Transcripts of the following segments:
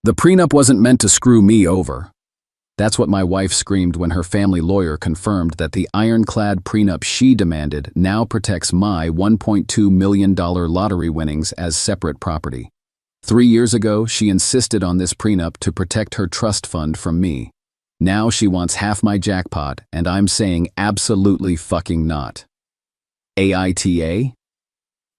The prenup wasn't meant to screw me over. That's what my wife screamed when her family lawyer confirmed that the ironclad prenup she demanded now protects my $1.2 million lottery winnings as separate property. 3 years ago, she insisted on this prenup to protect her trust fund from me. Now she wants half my jackpot, and I'm saying absolutely fucking not. AITA?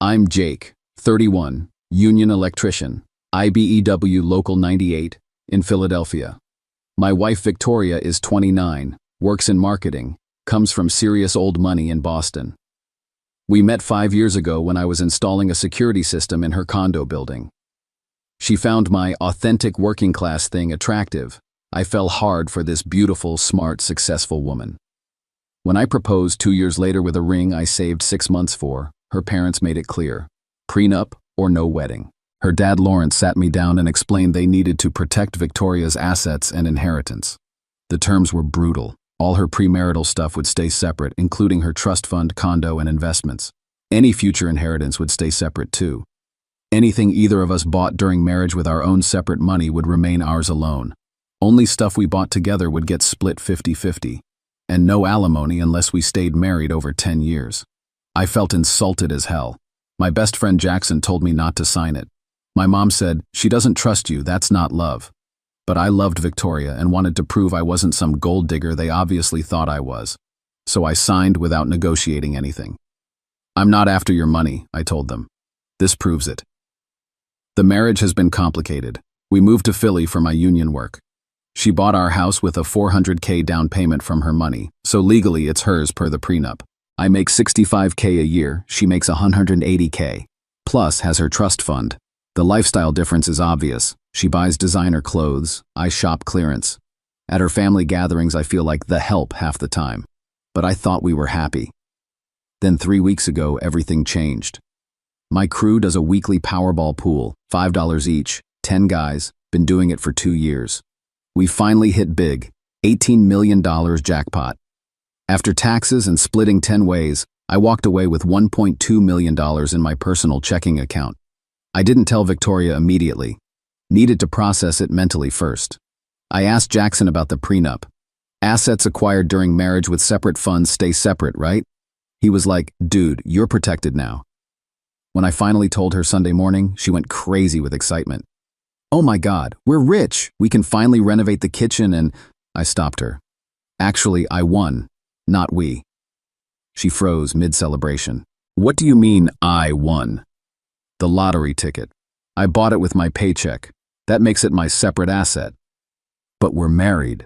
I'm Jake, 31, union electrician, IBEW Local 98, in Philadelphia. My wife Victoria is 29, works in marketing, comes from serious old money in Boston. We met 5 years ago when I was installing a security system in her condo building. She found my authentic working class thing attractive. I fell hard for this beautiful, smart, successful woman. When I proposed 2 years later with a ring I saved 6 months for, her parents made it clear: prenup or no wedding. Her dad Lawrence sat me down and explained they needed to protect Victoria's assets and inheritance. The terms were brutal. All her premarital stuff would stay separate, including her trust fund, condo, and investments. Any future inheritance would stay separate too. Anything either of us bought during marriage with our own separate money would remain ours alone. Only stuff we bought together would get split 50-50. And no alimony unless we stayed married over 10 years. I felt insulted as hell. My best friend Jackson told me not to sign it. My mom said, "She doesn't trust you, that's not love." But I loved Victoria and wanted to prove I wasn't some gold digger they obviously thought I was. So I signed without negotiating anything. "I'm not after your money," I told them. This proves it. The marriage has been complicated. We moved to Philly for my union work. She bought our house with a $400K down payment from her money, so legally it's hers per the prenup. I make $65K a year, she makes $180K. Plus has her trust fund. The lifestyle difference is obvious. She buys designer clothes, I shop clearance. At her family gatherings I feel like the help half the time. But I thought we were happy. Then 3 weeks ago everything changed. My crew does a weekly Powerball pool, $5 each, 10 guys, been doing it for 2 years. We finally hit big, $18 million jackpot. After taxes and splitting 10 ways, I walked away with $1.2 million in my personal checking account. I didn't tell Victoria immediately. Needed to process it mentally first. I asked Jackson about the prenup. Assets acquired during marriage with separate funds stay separate, right? He was like, "Dude, you're protected now." When I finally told her Sunday morning, she went crazy with excitement. "Oh my God, we're rich. We can finally renovate the kitchen and..." I stopped her. "Actually, I won, not we." She froze mid-celebration. "What do you mean, I won?" "The lottery ticket. I bought it with my paycheck. That makes it my separate asset. But we're married.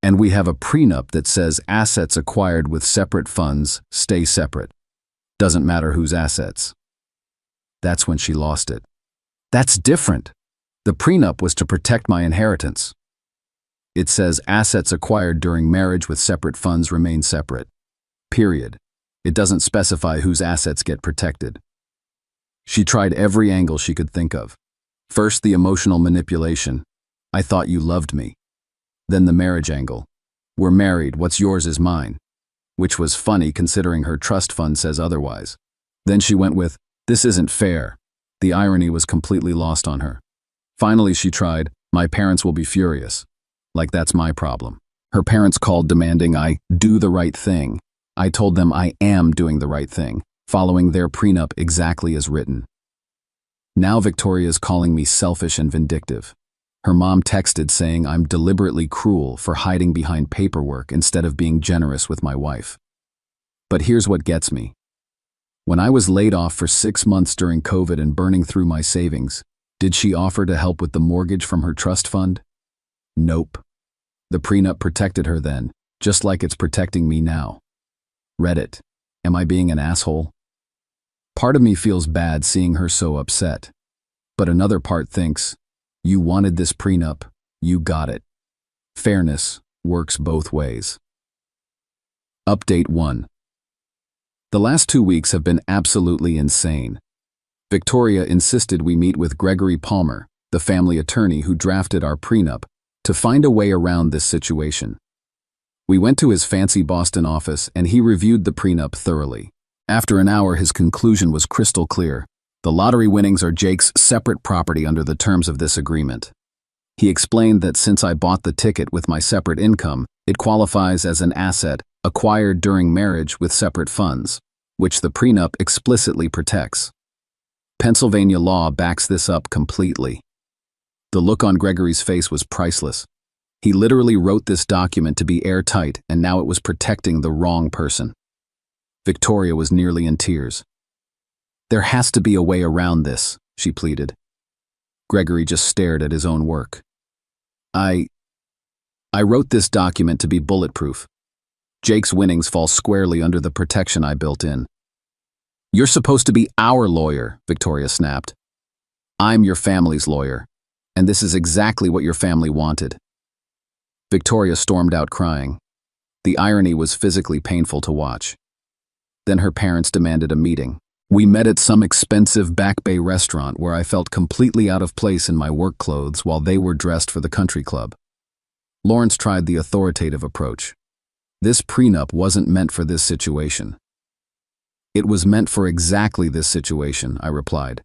And we have a prenup that says assets acquired with separate funds stay separate. Doesn't matter whose assets." That's when she lost it. "That's different. The prenup was to protect my inheritance. It says assets acquired during marriage with separate funds remain separate. Period. It doesn't specify whose assets get protected." She tried every angle she could think of. First, the emotional manipulation. "I thought you loved me." Then the marriage angle. "We're married, what's yours is mine." Which was funny considering her trust fund says otherwise. Then she went with, "This isn't fair." The irony was completely lost on her. Finally she tried, "My parents will be furious." Like that's my problem. Her parents called demanding I do the right thing. I told them I am doing the right thing, following their prenup exactly as written. Now Victoria's calling me selfish and vindictive. Her mom texted saying I'm deliberately cruel for hiding behind paperwork instead of being generous with my wife. But here's what gets me. When I was laid off for 6 months during COVID and burning through my savings, did she offer to help with the mortgage from her trust fund? Nope. The prenup protected her then, just like it's protecting me now. Reddit. Am I being an asshole? Part of me feels bad seeing her so upset. But another part thinks, you wanted this prenup, you got it. Fairness works both ways. Update 1. The last 2 weeks have been absolutely insane. Victoria insisted we meet with Gregory Palmer, the family attorney who drafted our prenup, to find a way around this situation. We went to his fancy Boston office and he reviewed the prenup thoroughly. After an hour, his conclusion was crystal clear. The lottery winnings are Jake's separate property under the terms of this agreement. He explained that since I bought the ticket with my separate income, it qualifies as an asset acquired during marriage with separate funds, which the prenup explicitly protects. Pennsylvania law backs this up completely. The look on Gregory's face was priceless. He literally wrote this document to be airtight, and now it was protecting the wrong person. Victoria was nearly in tears. "There has to be a way around this," she pleaded. Gregory just stared at his own work. I wrote this document to be bulletproof. Jake's winnings fall squarely under the protection I built in. "You're supposed to be our lawyer," Victoria snapped. "I'm your family's lawyer, and this is exactly what your family wanted." Victoria stormed out crying. The irony was physically painful to watch. Then her parents demanded a meeting. We met at some expensive Back Bay restaurant where I felt completely out of place in my work clothes while they were dressed for the country club. Lawrence tried the authoritative approach. "This prenup wasn't meant for this situation." "It was meant for exactly this situation," I replied,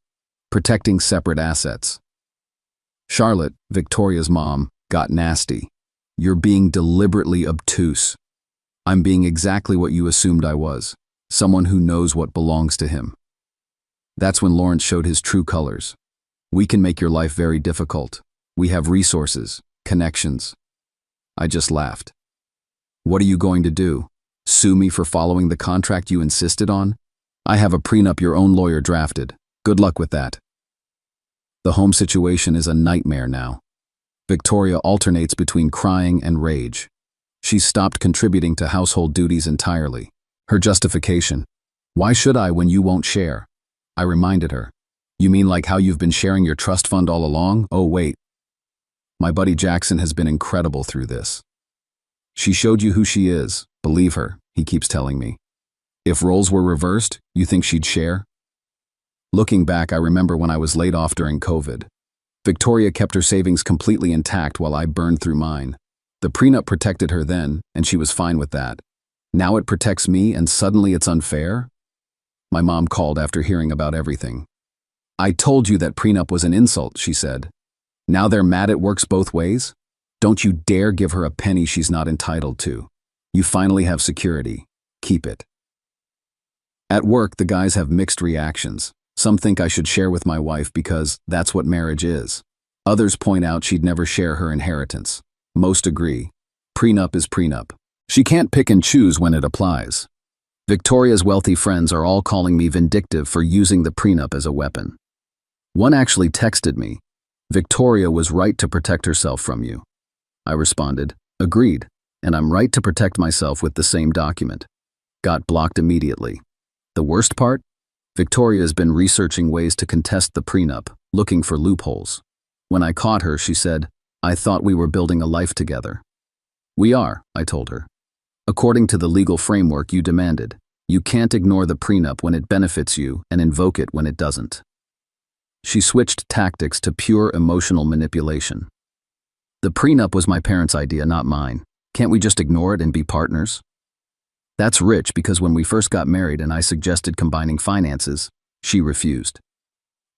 "protecting separate assets." Charlotte, Victoria's mom, got nasty. "You're being deliberately obtuse." "I'm being exactly what you assumed I was, someone who knows what belongs to him." That's when Lawrence showed his true colors. "We can make your life very difficult. We have resources, connections." I just laughed. "What are you going to do? Sue me for following the contract you insisted on? I have a prenup your own lawyer drafted. Good luck with that." The home situation is a nightmare now. Victoria alternates between crying and rage. She's stopped contributing to household duties entirely. Her justification: "Why should I when you won't share?" I reminded her. "You mean like how you've been sharing your trust fund all along? Oh wait. My buddy Jackson has been incredible through this. She showed you who she is. Believe her," he keeps telling me. "If roles were reversed, you think she'd share?" Looking back, I remember when I was laid off during COVID. Victoria kept her savings completely intact while I burned through mine. The prenup protected her then, and she was fine with that. Now it protects me, and suddenly it's unfair? My mom called after hearing about everything. "I told you that prenup was an insult," she said. "Now they're mad it works both ways? Don't you dare give her a penny she's not entitled to. You finally have security. Keep it." At work, the guys have mixed reactions. Some think I should share with my wife because that's what marriage is. Others point out she'd never share her inheritance. Most agree. Prenup is prenup. She can't pick and choose when it applies. Victoria's wealthy friends are all calling me vindictive for using the prenup as a weapon. One actually texted me, "Victoria was right to protect herself from you." I responded, "Agreed, and I'm right to protect myself with the same document." Got blocked immediately. The worst part? Victoria has been researching ways to contest the prenup, looking for loopholes. When I caught her, she said, "I thought we were building a life together." "We are," I told her. "According to the legal framework you demanded, you can't ignore the prenup when it benefits you and invoke it when it doesn't." She switched tactics to pure emotional manipulation. "The prenup was my parents' idea, not mine. Can't we just ignore it and be partners?" That's rich because when we first got married and I suggested combining finances, she refused.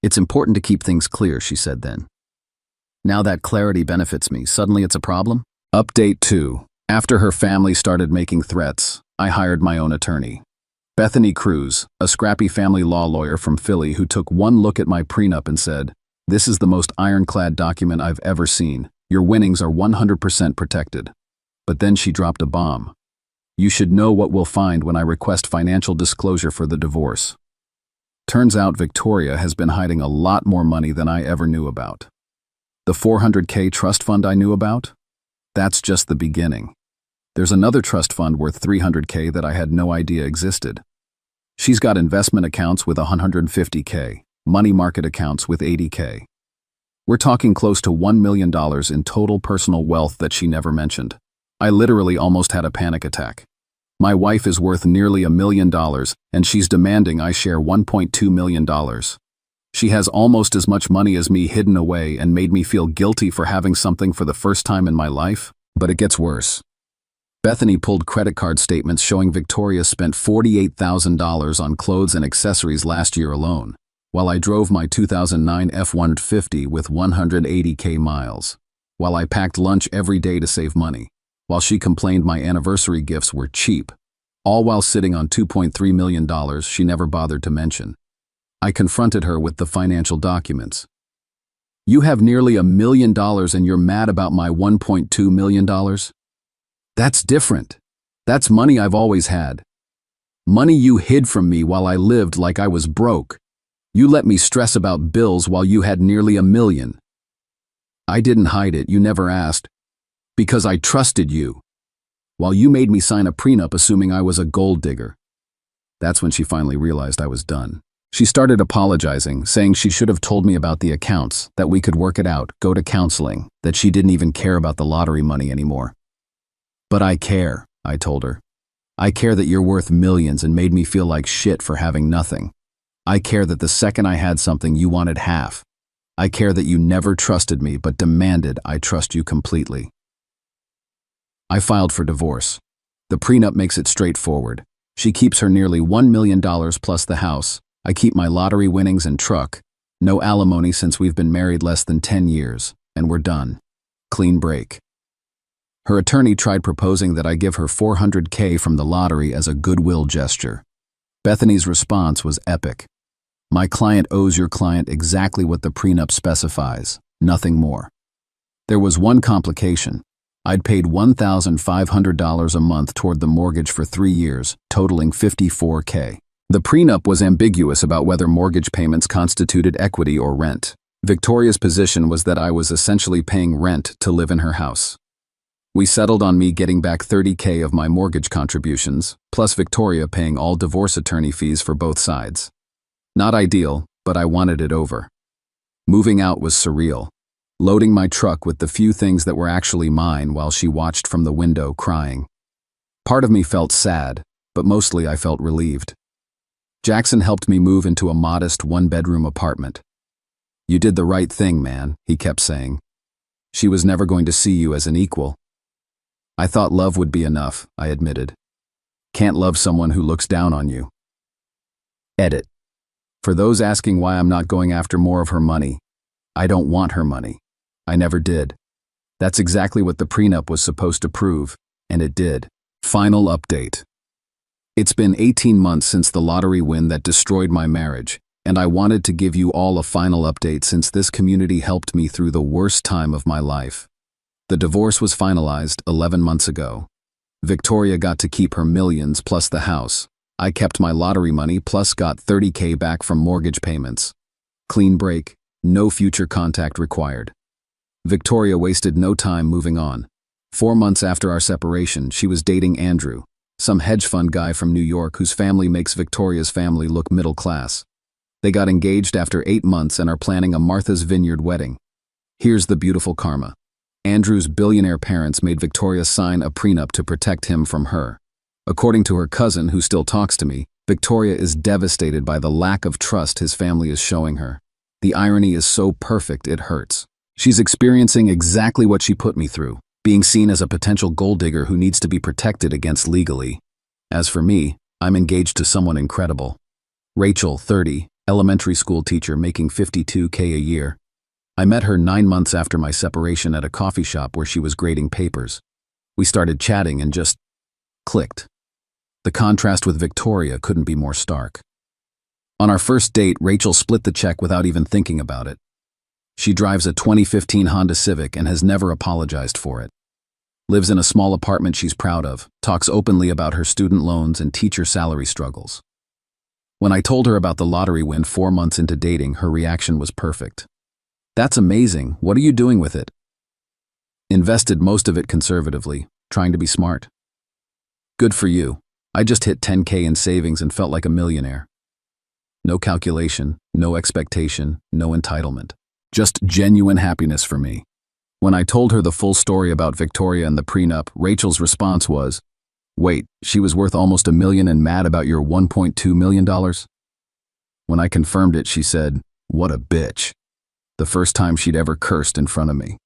"It's important to keep things clear," she said then. Now that clarity benefits me, suddenly it's a problem? Update 2. After her family started making threats, I hired my own attorney. Bethany Cruz, a scrappy family law lawyer from Philly who took one look at my prenup and said, "This is the most ironclad document I've ever seen. Your winnings are 100% protected." But then she dropped a bomb. "You should know what we'll find when I request financial disclosure for the divorce." Turns out Victoria has been hiding a lot more money than I ever knew about. The $400K trust fund I knew about? That's just the beginning. There's another trust fund worth $300K that I had no idea existed. She's got investment accounts with $150K, money market accounts with $80K. We're talking close to $1 million in total personal wealth that she never mentioned. I literally almost had a panic attack. My wife is worth nearly $1 million, and she's demanding I share $1.2 million. She has almost as much money as me hidden away and made me feel guilty for having something for the first time in my life. But it gets worse. Bethany pulled credit card statements showing Victoria spent $48,000 on clothes and accessories last year alone, while I drove my 2009 F-150 with 180K miles. while I packed lunch every day to save money, while she complained my anniversary gifts were cheap, all while sitting on $2.3 million she never bothered to mention. I confronted her with the financial documents. You have nearly $1 million and you're mad about my $1.2 million? That's different. That's money I've always had. Money you hid from me while I lived like I was broke. You let me stress about bills while you had nearly $1 million. I didn't hide it, you never asked. Because I trusted you. While you made me sign a prenup assuming I was a gold digger. That's when she finally realized I was done. She started apologizing, saying she should have told me about the accounts, that we could work it out, go to counseling, that she didn't even care about the lottery money anymore. But I care, I told her. I care that you're worth millions and made me feel like shit for having nothing. I care that the second I had something you wanted half. I care that you never trusted me but demanded I trust you completely. I filed for divorce. The prenup makes it straightforward. She keeps her nearly $1 million plus the house. I keep my lottery winnings and truck. No alimony since we've been married less than 10 years, and we're done. Clean break. Her attorney tried proposing that I give her $400K from the lottery as a goodwill gesture. Bethany's response was epic. My client owes your client exactly what the prenup specifies, nothing more. There was one complication. I'd paid $1,500 a month toward the mortgage for 3 years, totaling $54K. The prenup was ambiguous about whether mortgage payments constituted equity or rent. Victoria's position was that I was essentially paying rent to live in her house. We settled on me getting back $30K of my mortgage contributions, plus Victoria paying all divorce attorney fees for both sides. Not ideal, but I wanted it over. Moving out was surreal. Loading my truck with the few things that were actually mine while she watched from the window crying. Part of me felt sad, but mostly I felt relieved. Jackson helped me move into a modest one-bedroom apartment. You did the right thing, man, he kept saying. She was never going to see you as an equal. I thought love would be enough, I admitted. Can't love someone who looks down on you. Edit. For those asking why I'm not going after more of her money, I don't want her money. I never did. That's exactly what the prenup was supposed to prove, and it did. Final update. It's been 18 months since the lottery win that destroyed my marriage, and I wanted to give you all a final update since this community helped me through the worst time of my life. The divorce was finalized 11 months ago. Victoria got to keep her millions plus the house. I kept my lottery money plus got $30K back from mortgage payments. Clean break, no future contact required. Victoria wasted no time moving on. 4 months after our separation, she was dating Andrew, some hedge fund guy from New York whose family makes Victoria's family look middle class. They got engaged after 8 months and are planning a Martha's Vineyard wedding. Here's the beautiful karma. Andrew's billionaire parents made Victoria sign a prenup to protect him from her. According to her cousin, who still talks to me, Victoria is devastated by the lack of trust his family is showing her. The irony is so perfect it hurts. She's experiencing exactly what she put me through, being seen as a potential gold digger who needs to be protected against legally. As for me, I'm engaged to someone incredible. Rachel, 30, elementary school teacher making $52K a year. I met her 9 months after my separation at a coffee shop where she was grading papers. We started chatting and just clicked. The contrast with Victoria couldn't be more stark. On our first date, Rachel split the check without even thinking about it. She drives a 2015 Honda Civic and has never apologized for it. Lives in a small apartment she's proud of, talks openly about her student loans and teacher salary struggles. When I told her about the lottery win 4 months into dating, her reaction was perfect. That's amazing. What are you doing with it? Invested most of it conservatively, trying to be smart. Good for you. I just hit 10K in savings and felt like a millionaire. No calculation, no expectation, no entitlement. Just genuine happiness for me. When I told her the full story about Victoria and the prenup, Rachel's response was, "Wait, she was worth almost $1 million and mad about your $1.2 million?" When I confirmed it, she said, "What a bitch." The first time she'd ever cursed in front of me.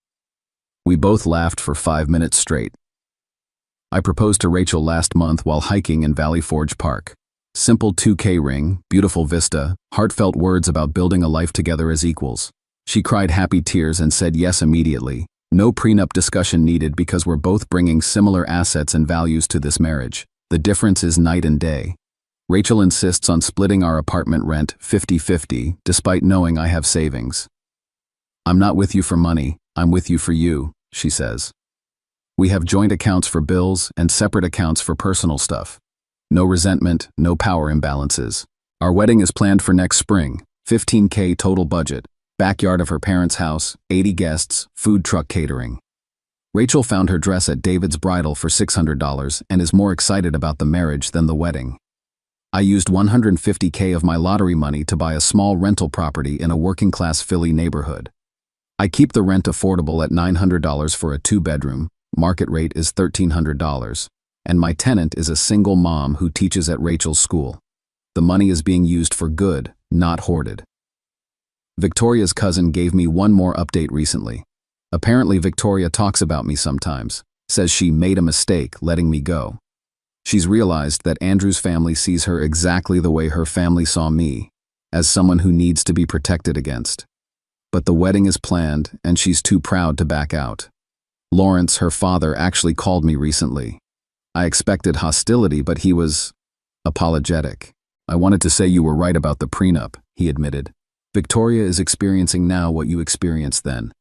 We both laughed for 5 minutes straight. I proposed to Rachel last month while hiking in Valley Forge Park. Simple 2K ring, beautiful vista, heartfelt words about building a life together as equals. She cried happy tears and said yes immediately. No prenup discussion needed because we're both bringing similar assets and values to this marriage. The difference is night and day. Rachel insists on splitting our apartment rent 50-50, despite knowing I have savings. "I'm not with you for money, I'm with you for you," she says. We have joint accounts for bills and separate accounts for personal stuff. No resentment, no power imbalances. Our wedding is planned for next spring, $15K total budget, backyard of her parents' house, 80 guests, food truck catering. Rachel found her dress at David's Bridal for $600 and is more excited about the marriage than the wedding. I used $150K of my lottery money to buy a small rental property in a working-class Philly neighborhood. I keep the rent affordable at $900 for a 2-bedroom, market rate is $1,300, and my tenant is a single mom who teaches at Rachel's school. The money is being used for good, not hoarded. Victoria's cousin gave me one more update recently. Apparently Victoria talks about me sometimes, says she made a mistake letting me go. She's realized that Andrew's family sees her exactly the way her family saw me, as someone who needs to be protected against. But the wedding is planned and she's too proud to back out. Lawrence, her father, actually called me recently. I expected hostility, but he was apologetic. "I wanted to say you were right about the prenup," he admitted. "Victoria is experiencing now what you experienced then.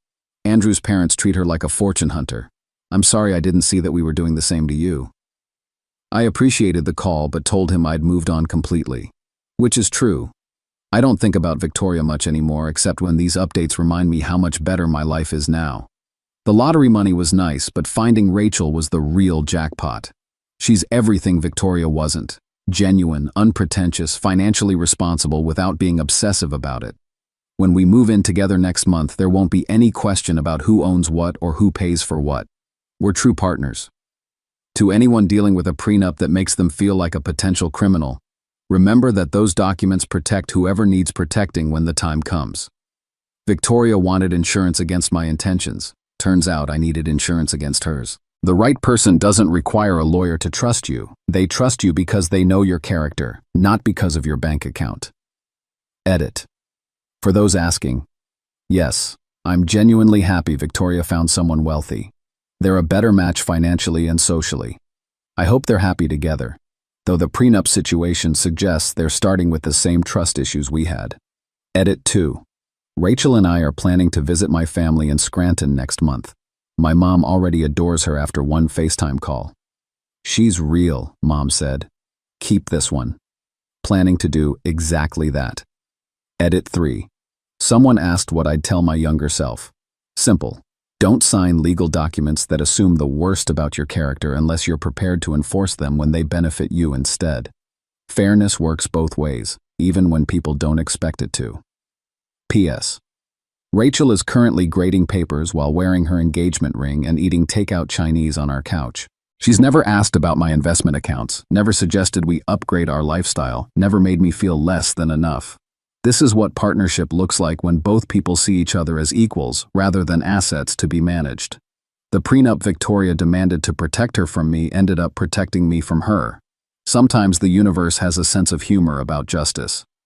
Andrew's parents treat her like a fortune hunter. I'm sorry I didn't see that we were doing the same to you." I appreciated the call but told him I'd moved on completely. Which is true. I don't think about Victoria much anymore except when these updates remind me how much better my life is now. The lottery money was nice, but finding Rachel was the real jackpot. She's everything Victoria wasn't. Genuine, unpretentious, financially responsible without being obsessive about it. When we move in together next month, there won't be any question about who owns what or who pays for what. We're true partners. To anyone dealing with a prenup that makes them feel like a potential criminal, remember that those documents protect whoever needs protecting when the time comes. Victoria wanted insurance against my intentions. Turns out I needed insurance against hers. The right person doesn't require a lawyer to trust you. They trust you because they know your character, not because of your bank account. Edit. For those asking, yes, I'm genuinely happy Victoria found someone wealthy. They're a better match financially and socially. I hope they're happy together, though the prenup situation suggests they're starting with the same trust issues we had. Edit 2. Rachel and I are planning to visit my family in Scranton next month. My mom already adores her after one FaceTime call. "She's real," Mom said. "Keep this one." Planning to do exactly that. Edit 3. Someone asked what I'd tell my younger self. Simple. Don't sign legal documents that assume the worst about your character unless you're prepared to enforce them when they benefit you instead. Fairness works both ways, even when people don't expect it to. P.S. Rachel is currently grading papers while wearing her engagement ring and eating takeout Chinese on our couch. She's never asked about my investment accounts, never suggested we upgrade our lifestyle, never made me feel less than enough. This is what partnership looks like when both people see each other as equals rather than assets to be managed. The prenup Victoria demanded to protect her from me ended up protecting me from her. Sometimes the universe has a sense of humor about justice.